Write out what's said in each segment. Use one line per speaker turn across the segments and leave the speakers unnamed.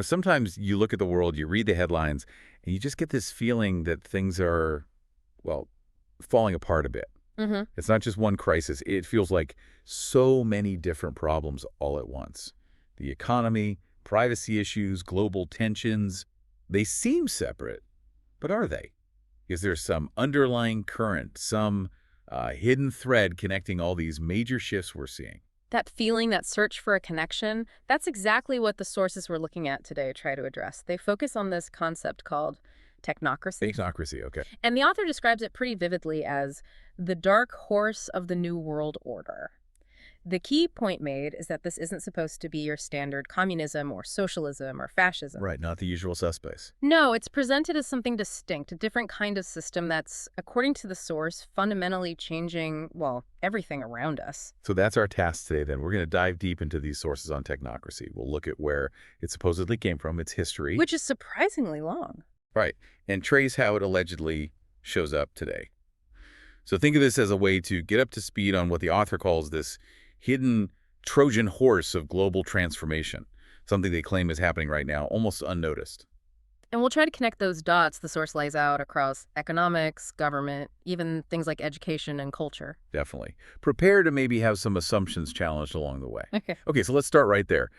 Sometimes you look at the world, you read the headlines, and you just get this feeling that things are, well, falling apart a bit.
Hmm.
It's not just one crisis. It feels like so many different problems all at once. The economy, privacy issues, global tensions, they seem separate, but are they? Is there some underlying current, some hidden thread connecting all these major shifts we're seeing?
That feeling, that search for a connection, that's exactly what the sources we're looking at today try to address. They focus on this concept called technocracy.
Technocracy, okay.
And the author describes it pretty vividly as the dark horse of the New World Order. The key point made is that this isn't supposed to be your standard communism or socialism or fascism.
Right, not the usual suspects.
No, it's presented as something distinct, a different kind of system that's, according to the source, fundamentally changing, well, everything around us.
So that's our task today, then. We're going to dive deep into these sources on technocracy. We'll look at where it supposedly came from, its history.
Which is surprisingly long.
Right, and trace how it allegedly shows up today. So think of this as a way to get up to speed on what the author calls this hidden Trojan horse of global transformation, something they claim is happening right now, almost unnoticed.
And we'll try to connect those dots the source lays out across economics, government, even things like education and culture.
Definitely. Prepare to maybe have some assumptions challenged along the way.
Okay.
Okay, so let's start right there.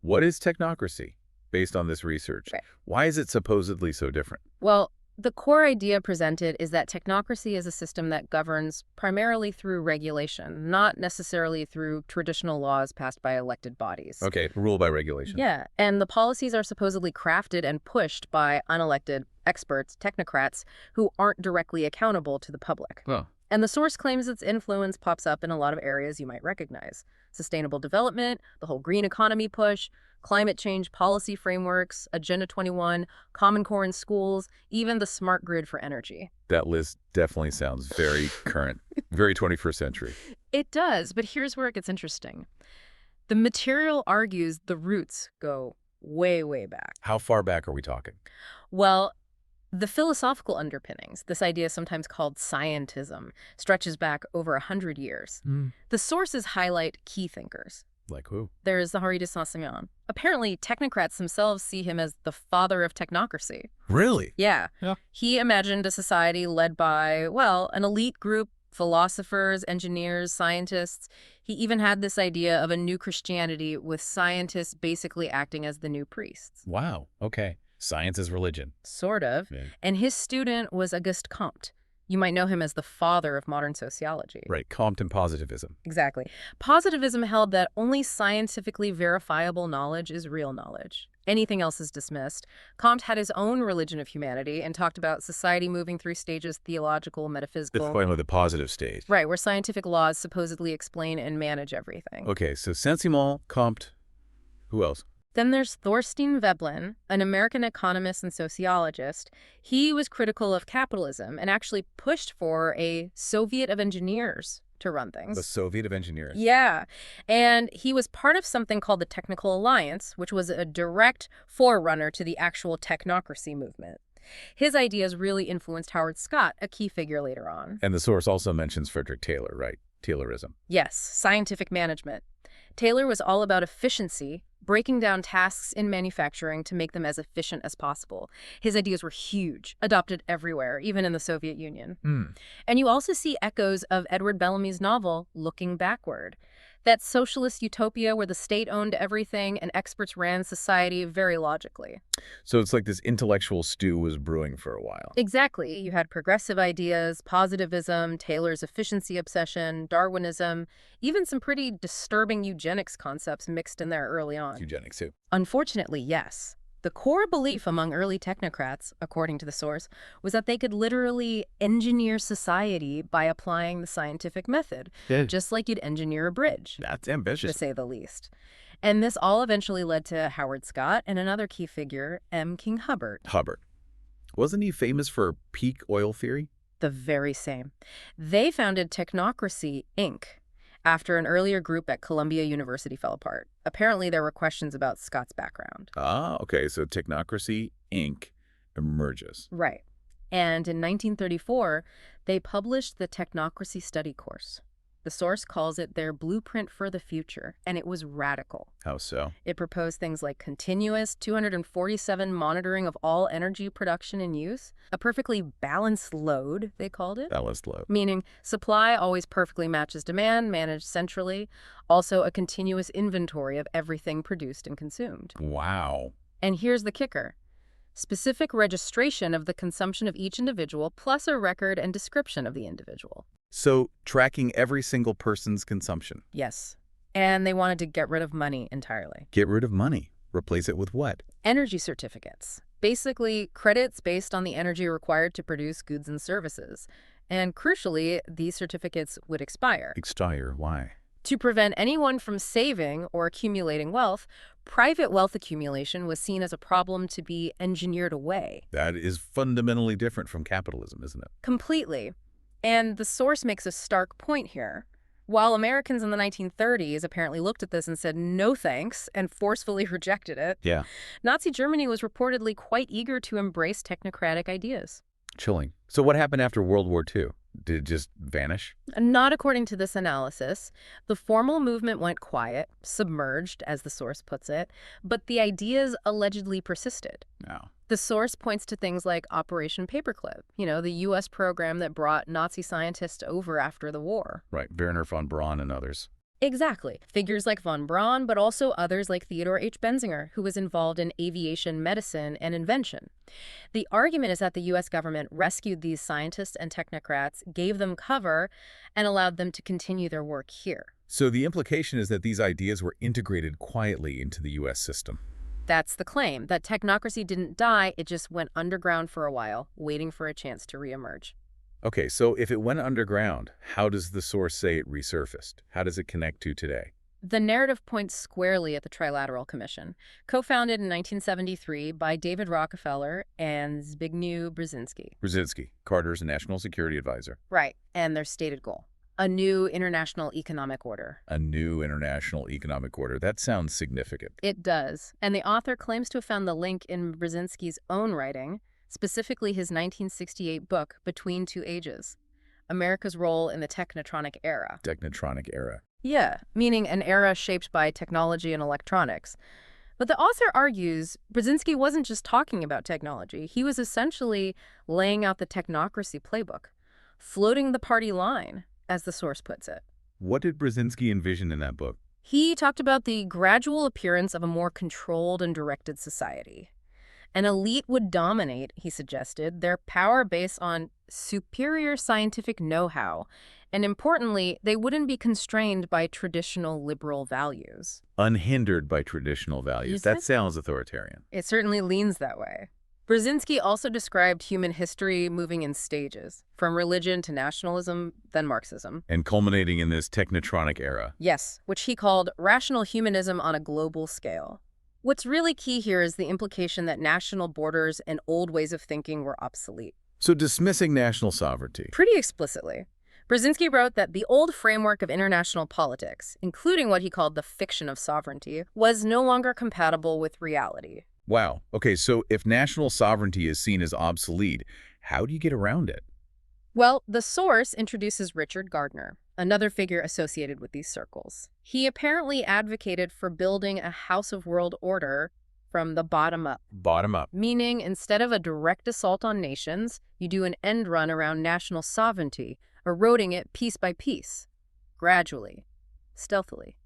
What is technocracy based on this research?
Right.
Why is it supposedly so different?
Well, the core idea presented is that technocracy is a system that governs primarily through regulation, not necessarily through traditional laws passed by elected bodies.
Okay, rule by regulation.
Yeah, and the policies are supposedly crafted and pushed by unelected experts, technocrats, who aren't directly accountable to the public.
Oh,
And the source claims its influence pops up in a lot of areas you might recognize. Sustainable development, the whole green economy push, climate change policy frameworks, Agenda 21, Common Core in schools, even the smart grid for energy.
that list definitely sounds very current, very 21st century.
It does, but here's where it gets interesting. The material argues the roots go way, way back.
How far back are we talking?
Well, the philosophical underpinnings, this idea sometimes called scientism, stretches back over 100 years. The sources highlight key thinkers.
Like who?
There's Zahari de Saint-Simon. Apparently, technocrats themselves see him as the father of technocracy.
Really?
Yeah.
Yeah.
He imagined a society led by, well, an elite group, philosophers, engineers, scientists. He even had this idea of a new Christianity with scientists basically acting as the new priests.
Wow. Okay. Science is religion.
Sort of.
Yeah.
And his student was Auguste Comte. You might know him as the father of modern sociology.
Right. Compton positivism.
Exactly. Positivism held that only scientifically verifiable knowledge is real knowledge. Anything else is dismissed. Comte had his own religion of humanity and talked about society moving through stages, theological, metaphysical.
Finally, the positive stage.
Right, where scientific laws supposedly explain and manage everything.
Okay, so Saint-Simon, Comte, who else?
Then there's Thorstein Veblen, an American economist and sociologist. He was critical of capitalism and actually pushed for a Soviet of engineers to run things.
The Soviet of engineers.
Yeah, and he was part of something called the Technical Alliance, which was a direct forerunner to the actual technocracy movement. His ideas really influenced Howard Scott, a key figure later on.
And the source also mentions Frederick Taylor, right? Taylorism.
Yes, scientific management. Taylor was all about efficiency, breaking down tasks in manufacturing to make them as efficient as possible. His ideas were huge, adopted everywhere, even in the Soviet Union. And you also see echoes of Edward Bellamy's novel, Looking Backward. That socialist utopia where the state owned everything and experts ran society very logically.
So it's like this intellectual stew was brewing for a while.
Exactly. You had progressive ideas, positivism, Taylor's efficiency obsession, Darwinism, even some pretty disturbing eugenics concepts mixed in there early on.
Eugenics, too.
Unfortunately, yes. The core belief among early technocrats, according to the source, was that they could literally engineer society by applying the scientific method, just like you'd engineer a bridge,
That's
to
ambitious.
say the least. And this all eventually led to Howard Scott and another key figure, M. King Hubbard.
Hubbard. Wasn't he famous for peak oil theory?
The very same. They founded Technocracy, Inc., after an earlier group at Columbia University fell apart. Apparently, there were questions about Scott's background.
Ah, okay, so Technocracy, Inc. emerges.
Right. And in 1934, they published the Technocracy Study Course. The source calls it their blueprint for the future, and it was radical.
How so?
It proposed things like continuous 247 monitoring of all energy production and use, a perfectly balanced load, they called it.
Balanced load.
Meaning supply always perfectly matches demand, managed centrally. Also a continuous inventory of everything produced and consumed.
Wow.
And here's the kicker. Specific registration of the consumption of each individual, plus a record and description of the individual.
So tracking every single person's consumption.
Yes. And they wanted to get rid of money entirely.
Get rid of money. Replace it with what?
Energy certificates. Basically, credits based on the energy required to produce goods and services. And crucially, these certificates would expire.
Expire. Why?
To prevent anyone from saving or accumulating wealth, private wealth accumulation was seen as a problem to be engineered away.
That is fundamentally different from capitalism, isn't it?
Completely. And the source makes a stark point here. While Americans in the 1930s apparently looked at this and said no thanks and forcefully rejected it,
Yeah.
Nazi Germany was reportedly quite eager to embrace technocratic ideas.
Chilling. So what happened after World War II? Did it just vanish?
Not according to this analysis. The formal movement went quiet, submerged, as the source puts it, but the ideas allegedly persisted.
No.
The source points to things like Operation Paperclip, the U.S. program that brought Nazi scientists over after the war.
Right. Werner von Braun and others.
Exactly. Figures like von Braun, but also others like Theodore H. Benzinger, who was involved in aviation medicine and invention. The argument is that the U.S. government rescued these scientists and technocrats, gave them cover, and allowed them to continue their work here.
So the implication is that these ideas were integrated quietly into the U.S. system.
That's the claim, that technocracy didn't die, it just went underground for a while, waiting for a chance to reemerge.
Okay, so if it went underground, how does the source say it resurfaced? How does it connect to today?
The narrative points squarely at the Trilateral Commission, co-founded in 1973 by David Rockefeller and Zbigniew Brzezinski.
Brzezinski, Carter's national security advisor.
Right, and their stated goal: a new international economic order.
A new international economic order. That sounds significant.
It does, and the author claims to have found the link in Brzezinski's own writing, specifically his 1968 book, Between Two Ages, America's Role in the Technotronic Era.
Technotronic era.
Yeah, meaning an era shaped by technology and electronics. But the author argues Brzezinski wasn't just talking about technology. He was essentially laying out the technocracy playbook, floating the party line, as the source puts it.
What did Brzezinski envision in that book?
He talked about the gradual appearance of a more controlled and directed society. An elite would dominate, he suggested, their power based on superior scientific know-how, and importantly, they wouldn't be constrained by traditional liberal values.
Unhindered by traditional values. That sounds authoritarian.
It certainly leans that way. Brzezinski also described human history moving in stages, from religion to nationalism, then Marxism.
And culminating in this technotronic era.
Yes, which he called rational humanism on a global scale. What's really key here is the implication that national borders and old ways of thinking were obsolete.
So dismissing national sovereignty.
Pretty explicitly. Brzezinski wrote that the old framework of international politics, including what he called the fiction of sovereignty, was no longer compatible with reality.
Wow. Okay, so if national sovereignty is seen as obsolete, how do you get around it?
Well, the source introduces Richard Gardner, another figure associated with these circles. He apparently advocated for building a house of world order from the bottom up.
Bottom up.
Meaning, instead of a direct assault on nations, you do an end run around national sovereignty, eroding it piece by piece, gradually, stealthily.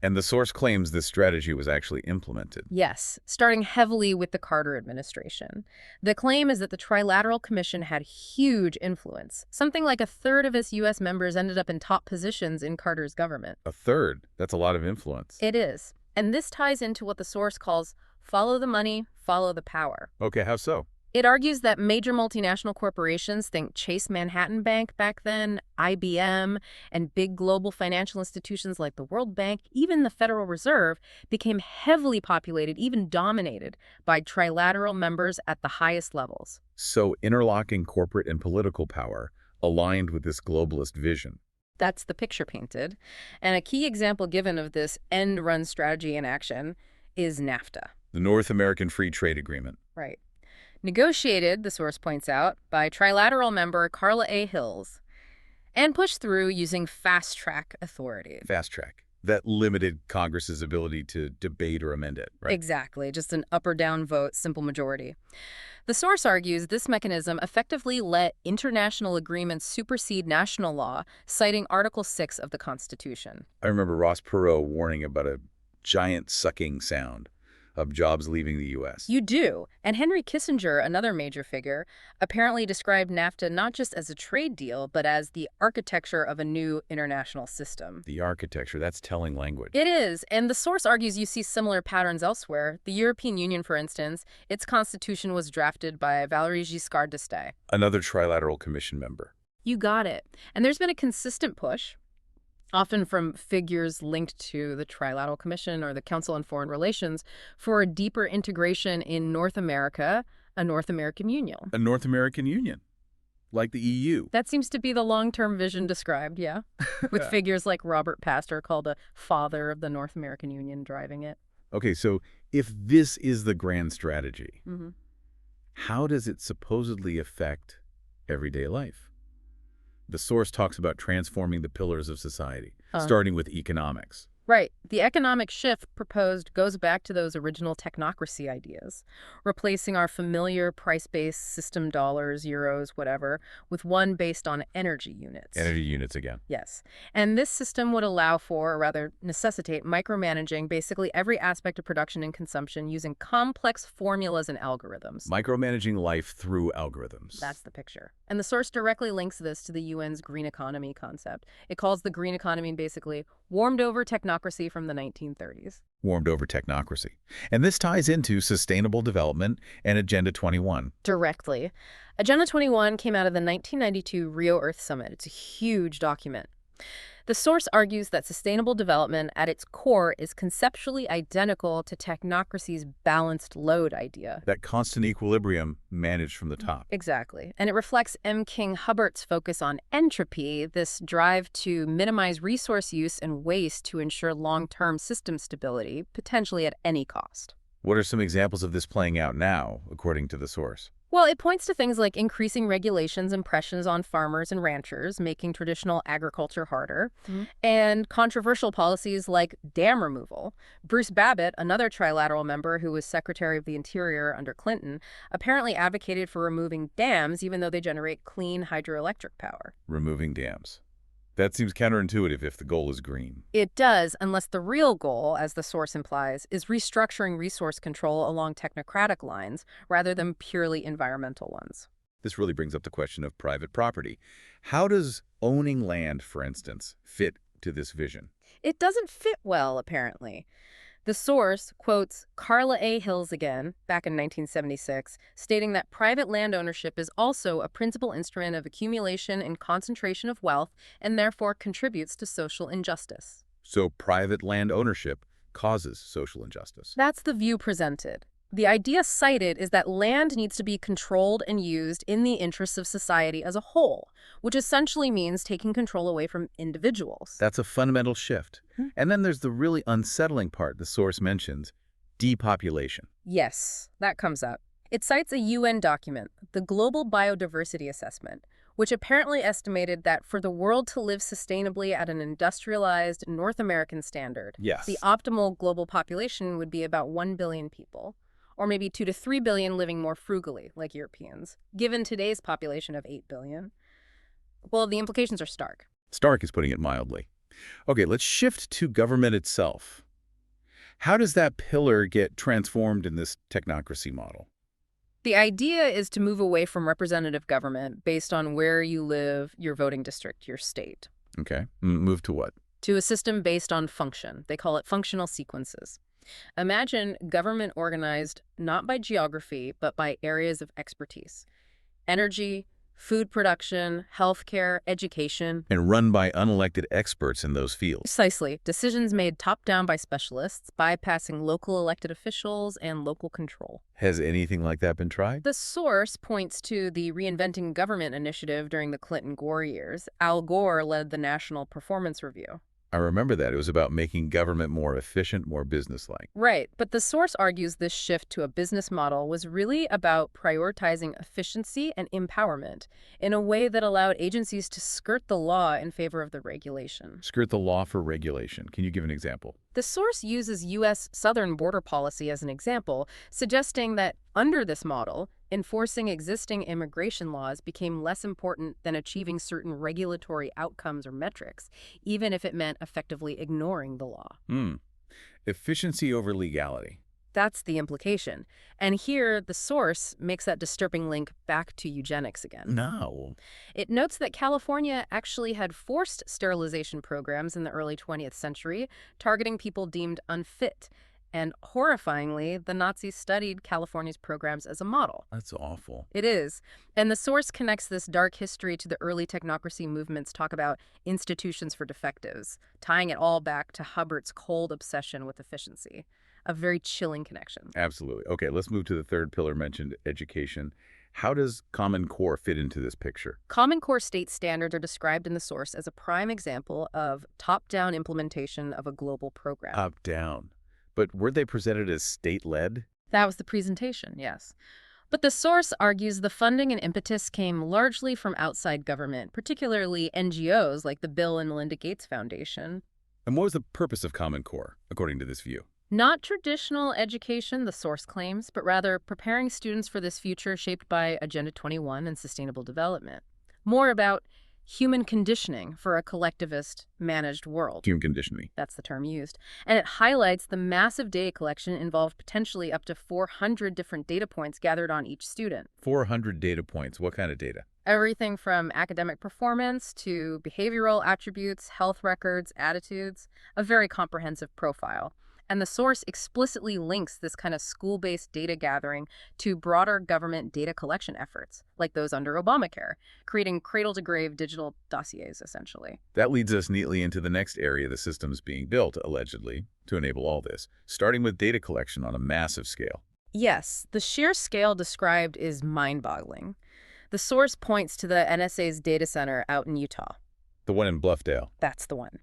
And the source claims this strategy was actually implemented.
Yes, starting heavily with the Carter administration. The claim is that the Trilateral Commission had huge influence. Something like a third of its U.S. members ended up in top positions in Carter's government.
A third? That's a lot of influence.
It is. And this ties into what the source calls follow the money, follow the power.
Okay, how so?
It argues that major multinational corporations, think Chase Manhattan Bank back then, IBM, and big global financial institutions like the World Bank, even the Federal Reserve, became heavily populated, even dominated, by trilateral members at the highest levels.
So interlocking corporate and political power aligned with this globalist vision.
That's the picture painted. And a key example given of this end-run strategy in action is NAFTA.
The North American Free Trade Agreement.
Right. Negotiated, the source points out, by trilateral member Carla A. Hills. and pushed through using fast-track authority.
Fast track. That limited Congress's ability to debate or amend it, right?
Exactly, just an up or down vote, simple majority. The source argues this mechanism effectively let international agreements supersede national law, citing Article 6 of the Constitution.
I remember Ross Perot warning about a giant sucking sound of jobs leaving the U.S.
You do. And Henry Kissinger, another major figure, apparently described NAFTA not just as a trade deal, but as the architecture of a new international system.
The architecture, that's telling language.
It is, and the source argues you see similar patterns elsewhere. The European Union, for instance, its constitution was drafted by Valéry Giscard d'Estaing.
Another Trilateral Commission member.
You got it. And there's been a consistent push, often from figures linked to the Trilateral Commission or the Council on Foreign Relations, for a deeper integration in North America, a North American Union.
A North American Union, like the EU.
That seems to be the long-term vision described, yeah, with figures like Robert Pastor, called a father of the North American Union, driving it.
Okay, so if this is the grand strategy, how does it supposedly affect everyday life? The source talks about transforming the pillars of society, starting with economics.
Right. The economic shift proposed goes back to those original technocracy ideas, replacing our familiar price-based system, dollars, euros, whatever, with one based on energy units.
Energy units again.
Yes. And this system would allow for, or rather necessitate, micromanaging basically every aspect of production and consumption using complex formulas and algorithms.
Micromanaging life through algorithms.
That's the picture. And the source directly links this to the UN's green economy concept. It calls the green economy basically warmed-over technocracy from the 1930s.
Warmed-over technocracy. And this ties into Sustainable Development and Agenda 21.
Directly. Agenda 21 came out of the 1992 Rio Earth Summit. It's a huge document. The source argues that sustainable development at its core is conceptually identical to technocracy's balanced load idea.
That constant equilibrium managed from the top.
Exactly. And it reflects M. King Hubbart's focus on entropy, this drive to minimize resource use and waste to ensure long-term system stability, potentially at any cost.
What are some examples of this playing out now, according to the source?
Well, it points to things like increasing regulations and pressures on farmers and ranchers, making traditional agriculture harder, and controversial policies like dam removal. Bruce Babbitt, another trilateral member who was Secretary of the Interior under Clinton, apparently advocated for removing dams even though they generate clean hydroelectric power.
Removing dams. That seems counterintuitive if the goal is green.
It does, unless the real goal, as the source implies, is restructuring resource control along technocratic lines rather than purely environmental ones.
This really brings up the question of private property. How does owning land, for instance, fit to this vision?
It doesn't fit well, apparently. The source quotes Carla A. Hills again, back in 1976, stating that private land ownership is also a principal instrument of accumulation and concentration of wealth and therefore contributes to social injustice.
So private land ownership causes social injustice.
That's the view presented. The idea cited is that land needs to be controlled and used in the interests of society as a whole, which essentially means taking control away from individuals.
That's a fundamental shift. And then there's the really unsettling part the source mentions, depopulation.
Yes, that comes up. It cites a UN document, the Global Biodiversity Assessment, which apparently estimated that for the world to live sustainably at an industrialized North American standard, the optimal global population would be about 1 billion people, or maybe 2 to 3 billion living more frugally, like Europeans, given today's population of 8 billion. Well, the implications are stark.
Stark is putting it mildly. Okay, let's shift to government itself. How does that pillar get transformed in this technocracy model?
The idea is to move away from representative government based on where you live, your voting district, your state.
Okay, move to what?
To a system based on function. They call it functional sequences. Imagine government organized not by geography, but by areas of expertise. Energy, food production, healthcare, education.
And run by unelected experts in those fields.
Precisely. Decisions made top-down by specialists, bypassing local elected officials and local control.
Has anything like that been tried?
The source points to the Reinventing Government initiative during the Clinton-Gore years. Al Gore led the National Performance Review.
I remember that. It was about making government more efficient, more businesslike.
Right, but the source argues this shift to a business model was really about prioritizing efficiency and empowerment in a way that allowed agencies to skirt the law in favor of the regulation.
Skirt the law for regulation. Can you give an example?
The source uses U.S. southern border policy as an example, suggesting that under this model, enforcing existing immigration laws became less important than achieving certain regulatory outcomes or metrics, even if it meant effectively ignoring the law.
Efficiency over legality.
That's the implication. And here, the source makes that disturbing link back to eugenics again.
No.
It notes that California actually had forced sterilization programs in the early 20th century, targeting people deemed unfit. And horrifyingly, the Nazis studied California's programs as a model.
That's awful.
It is. And the source connects this dark history to the early technocracy movement's talk about institutions for defectives, tying it all back to Hubbard's cold obsession with efficiency. A very chilling connection.
Absolutely. Okay, let's move to the third pillar mentioned, education. How does Common Core fit into this picture?
Common Core state standards are described in the source as a prime example of top-down implementation of a global program.
Top-down. But were they presented as state-led?
That was the presentation, yes. But the source argues the funding and impetus came largely from outside government, particularly NGOs like the Bill and Melinda Gates Foundation.
And what was the purpose of Common Core, according to this view?
Not traditional education, the source claims, but rather preparing students for this future shaped by Agenda 21 and sustainable development. More about human conditioning for a collectivist, managed world.
Human conditioning.
That's the term used. And it highlights the massive data collection involved potentially up to 400 different data points gathered on each student.
400 data points. What kind of data?
Everything from academic performance to behavioral attributes, health records, attitudes, a very comprehensive profile. And the source explicitly links this kind of school-based data gathering to broader government data collection efforts, like those under Obamacare, creating cradle-to-grave digital dossiers, essentially.
That leads us neatly into the next area the system's being built, allegedly, to enable all this, starting with data collection on a massive scale.
Yes, the sheer scale described is mind-boggling. The source points to the NSA's data center out in Utah.
The one in Bluffdale.
That's the one.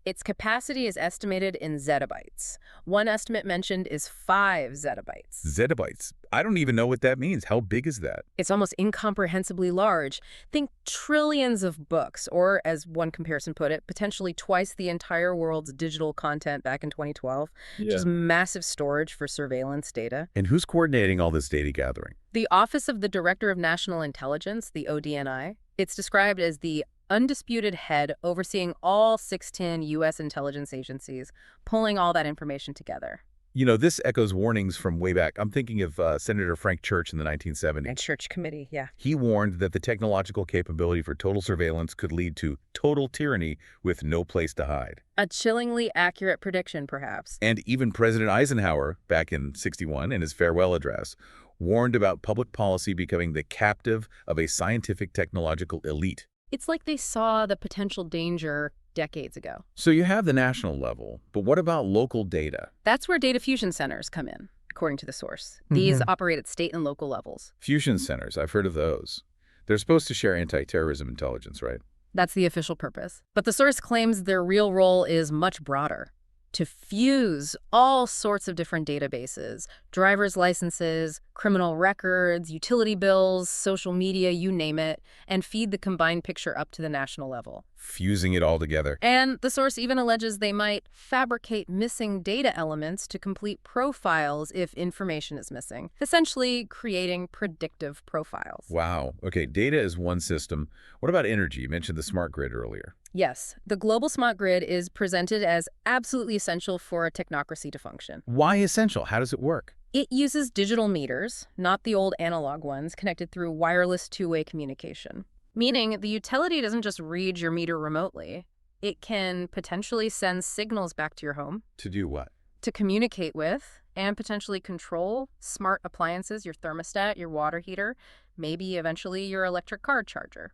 Its capacity is estimated in zettabytes. One estimate mentioned is 5 zettabytes.
Zettabytes? I don't even know what that means. How big is that?
It's almost incomprehensibly large. Think trillions of books, or as one comparison put it, potentially twice the entire world's digital content back in 2012. Just massive storage for surveillance data.
And who's coordinating all this data gathering?
The Office of the Director of National Intelligence, the ODNI. It's described as the undisputed head overseeing all 610 U.S. intelligence agencies, pulling all that information together.
You know, this echoes warnings from way back. I'm thinking of Senator Frank Church in the 1970s.
And Church Committee, yeah.
He warned that the technological capability for total surveillance could lead to total tyranny with no place to hide.
A chillingly accurate prediction, perhaps.
And even President Eisenhower, back in '61, in his farewell address, warned about public policy becoming the captive of a scientific technological elite.
It's like they saw the potential danger decades ago.
So you have the national level, but what about local data?
That's where data fusion centers come in, according to the source. These operate at state and local levels.
Fusion centers, I've heard of those. They're supposed to share anti-terrorism intelligence, right?
That's the official purpose. But the source claims their real role is much broader. To fuse all sorts of different databases, driver's licenses, criminal records, utility bills, social media, you name it, and feed the combined picture up to the national level.
Fusing it all together.
And the source even alleges they might fabricate missing data elements to complete profiles if information is missing, essentially creating predictive profiles.
Wow. Okay, data is one system. What about energy? You mentioned the smart grid earlier.
Yes, the global smart grid is presented as absolutely essential for a technocracy to function.
Why essential? How does it work?
It uses digital meters, not the old analog ones, connected through wireless two-way communication. Meaning the utility doesn't just read your meter remotely. It can potentially send signals back to your home.
To do what?
To communicate with and potentially control smart appliances, your thermostat, your water heater, maybe eventually your electric car charger.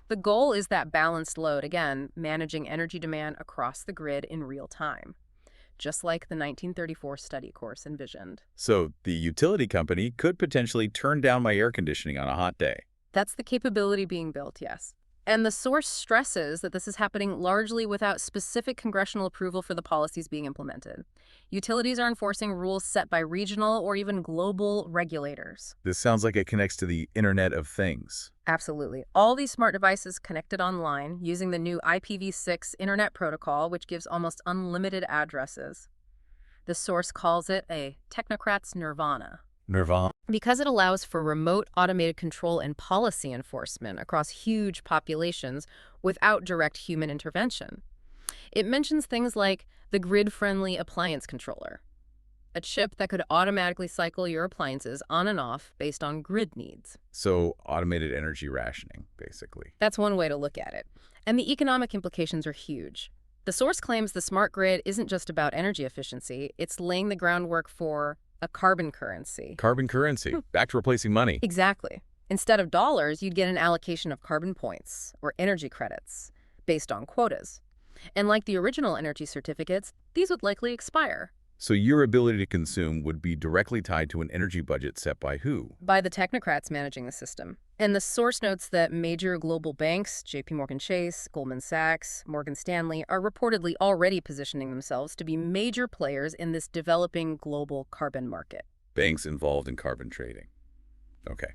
The goal is that balanced load, again, managing energy demand across the grid in real time, just like the 1934 study course envisioned.
So the utility company could potentially turn down my air conditioning on a hot day.
That's the capability being built, yes. And the source stresses that this is happening largely without specific congressional approval for the policies being implemented. Utilities are enforcing rules set by regional or even global regulators.
This sounds like it connects to the Internet of Things.
Absolutely. All these smart devices connected online using the new IPv6 Internet Protocol, which gives almost unlimited addresses. The source calls it a technocrat's nirvana.
Nirvana.
Because it allows for remote automated control and policy enforcement across huge populations without direct human intervention. It mentions things like the grid-friendly appliance controller, a chip that could automatically cycle your appliances on and off based on grid needs.
So automated energy rationing, basically.
That's one way to look at it. And the economic implications are huge. The source claims the smart grid isn't just about energy efficiency, it's laying the groundwork for a carbon currency.
Carbon currency, back to replacing money.
Exactly. Instead of dollars, you'd get an allocation of carbon points, or energy credits, based on quotas. And like the original energy certificates, these would likely expire.
So your ability to consume would be directly tied to an energy budget set by who?
By the technocrats managing the system. And the source notes that major global banks, JP Chase, Goldman Sachs, Morgan Stanley, are reportedly already positioning themselves to be major players in this developing global carbon market.
Banks involved in carbon trading. Okay.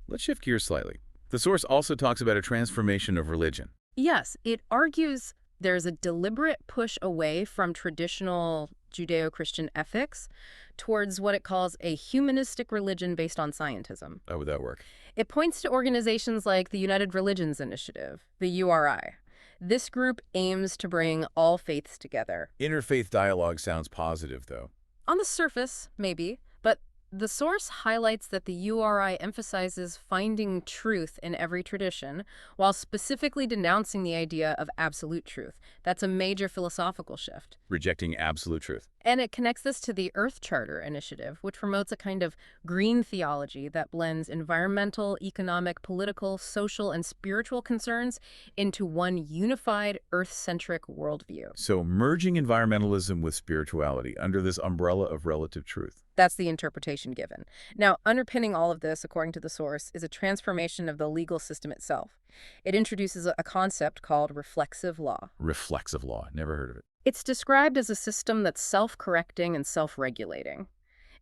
Let's shift gears slightly. The source also talks about a transformation of religion.
Yes, it argues there's a deliberate push away from traditional Judeo-Christian ethics towards what it calls a humanistic religion based on scientism.
How would that work?
It points to organizations like the United Religions Initiative, the URI. This group aims to bring all faiths together.
Interfaith dialogue sounds positive, though.
On the surface, maybe, but the source highlights that the URI emphasizes finding truth in every tradition, while specifically denouncing the idea of absolute truth. That's a major philosophical shift.
Rejecting absolute truth.
And it connects this to the Earth Charter initiative, which promotes a kind of green theology that blends environmental, economic, political, social, and spiritual concerns into one unified, Earth-centric worldview.
So merging environmentalism with spirituality under this umbrella of relative truth.
That's the interpretation given. Now, underpinning all of this, according to the source, is a transformation of the legal system itself. It introduces a concept called reflexive law.
Reflexive law. Never heard of it.
It's described as a system that's self-correcting and self-regulating.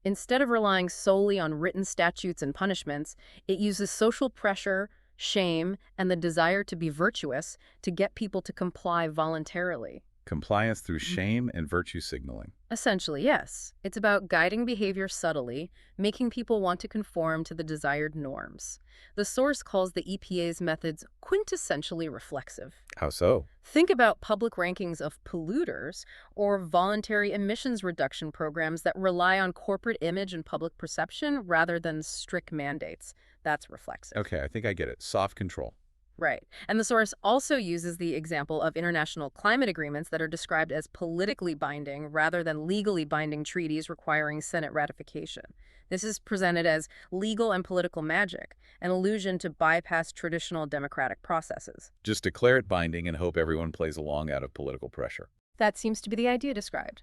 Instead of relying solely on written statutes and punishments, it uses social pressure, shame, and the desire to be virtuous to get people to comply voluntarily.
Compliance through shame and virtue signaling.
Essentially, yes. It's about guiding behavior subtly, making people want to conform to the desired norms. The source calls the EPA's methods quintessentially reflexive.
How so?
Think about public rankings of polluters or voluntary emissions reduction programs that rely on corporate image and public perception rather than strict mandates. That's reflexive.
Okay, I think I get it. Soft control.
Right. And the source also uses the example of international climate agreements that are described as politically binding rather than legally binding treaties requiring Senate ratification. This is presented as legal and political magic, an allusion to bypass traditional democratic processes.
Just declare it binding and hope everyone plays along out of political pressure.
That seems to be the idea described.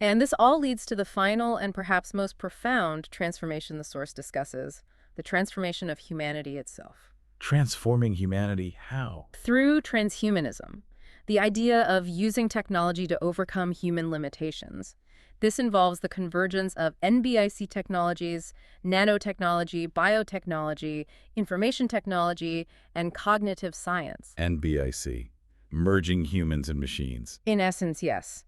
And this all leads to the final and perhaps most profound transformation the source discusses, the transformation of humanity itself.
Transforming humanity, how?
Through transhumanism, the idea of using technology to overcome human limitations. This involves the convergence of NBIC technologies, nanotechnology, biotechnology, information technology, and cognitive science.
NBIC. Merging humans and machines.
In essence, yes.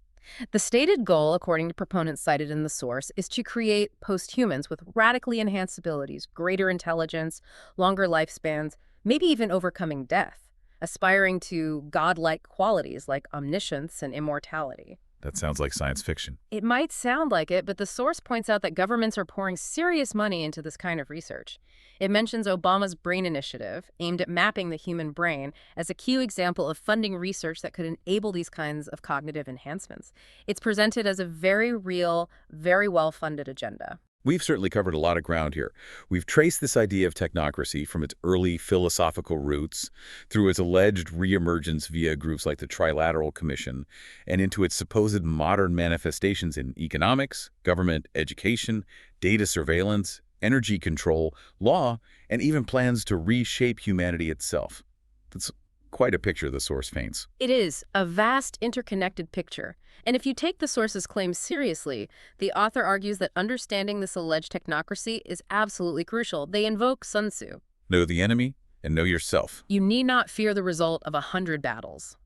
The stated goal, according to proponents cited in the source, is to create post-humans with radically enhanced abilities, greater intelligence, longer lifespans, maybe even overcoming death, aspiring to godlike qualities like omniscience and immortality.
That sounds like science fiction.
It might sound like it, but the source points out that governments are pouring serious money into this kind of research. It mentions Obama's Brain Initiative, aimed at mapping the human brain, as a key example of funding research that could enable these kinds of cognitive enhancements. It's presented as a very real, very well-funded agenda.
We've certainly covered a lot of ground here. We've traced this idea of technocracy from its early philosophical roots through its alleged reemergence via groups like the Trilateral Commission and into its supposed modern manifestations in economics, government, education, data surveillance, energy control, law, and even plans to reshape humanity itself. That's quite a picture the source paints.
It is a vast, interconnected picture. And if you take the source's claims seriously, the author argues that understanding this alleged technocracy is absolutely crucial. They invoke Sun Tzu.
Know the enemy and know yourself.
You need not fear the result of 100 battles.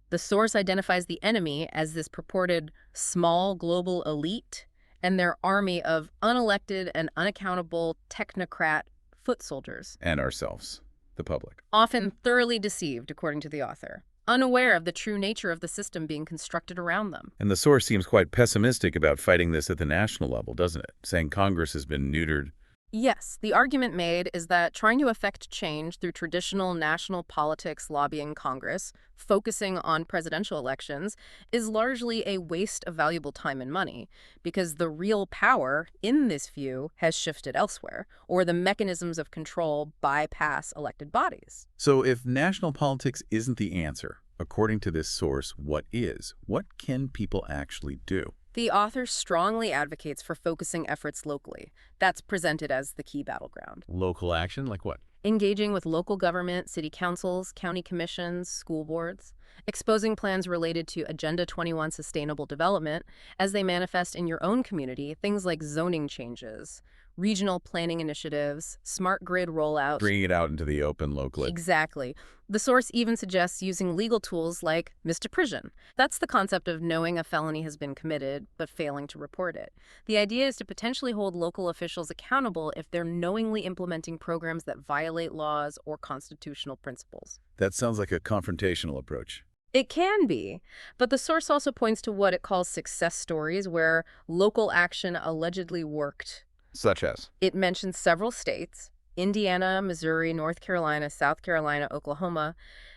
The source identifies the enemy as this purported small global elite and their army of unelected and unaccountable technocrat foot soldiers.
And ourselves, the public.
Often thoroughly deceived, according to the author, unaware of the true nature of the system being constructed around them.
And the source seems quite pessimistic about fighting this at the national level, doesn't it? Saying Congress has been neutered.
Yes, the argument made is that trying to effect change through traditional national politics lobbying Congress, focusing on presidential elections, is largely a waste of valuable time and money, because the real power, in this view, has shifted elsewhere, or the mechanisms of control bypass elected bodies.
So if national politics isn't the answer, according to this source, what is? What can people actually do?
The author strongly advocates for focusing efforts locally. That's presented as the key battleground.
Local action, like what?
Engaging with local government, city councils, county commissions, school boards, exposing plans related to Agenda 21 sustainable development as they manifest in your own community, things like zoning changes, regional planning initiatives, smart grid rollout.
Bringing it out into the open locally.
Exactly. The source even suggests using legal tools like misdeprison. That's the concept of knowing a felony has been committed, but failing to report it. The idea is to potentially hold local officials accountable if they're knowingly implementing programs that violate laws or constitutional principles.
That sounds like a confrontational approach.
It can be, but the source also points to what it calls success stories where local action allegedly worked.
Such as?
It mentions several states, Indiana, Missouri, North Carolina, South Carolina, Oklahoma,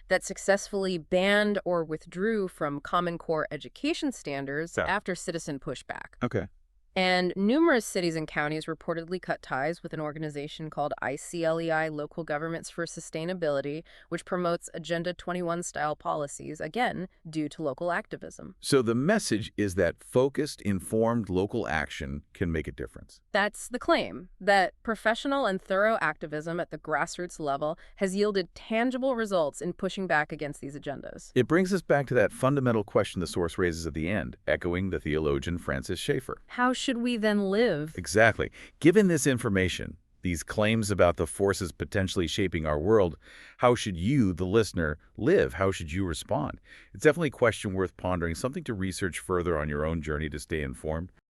that successfully banned or withdrew from Common Core education standards after citizen pushback.
Okay.
And numerous cities and counties reportedly cut ties with an organization called ICLEI, Local Governments for Sustainability, which promotes Agenda 21-style policies, again, due to local activism.
So the message is that focused, informed local action can make a difference.
That's the claim, that professional and thorough activism at the grassroots level has yielded tangible results in pushing back against these agendas.
It brings us back to that fundamental question the source raises at the end, echoing the theologian Francis Schaeffer.
How should we then live?
Exactly. Given this information, these claims about the forces potentially shaping our world, how should you, the listener, live? How should you respond? It's definitely a question worth pondering, something to research further on your own journey to stay informed.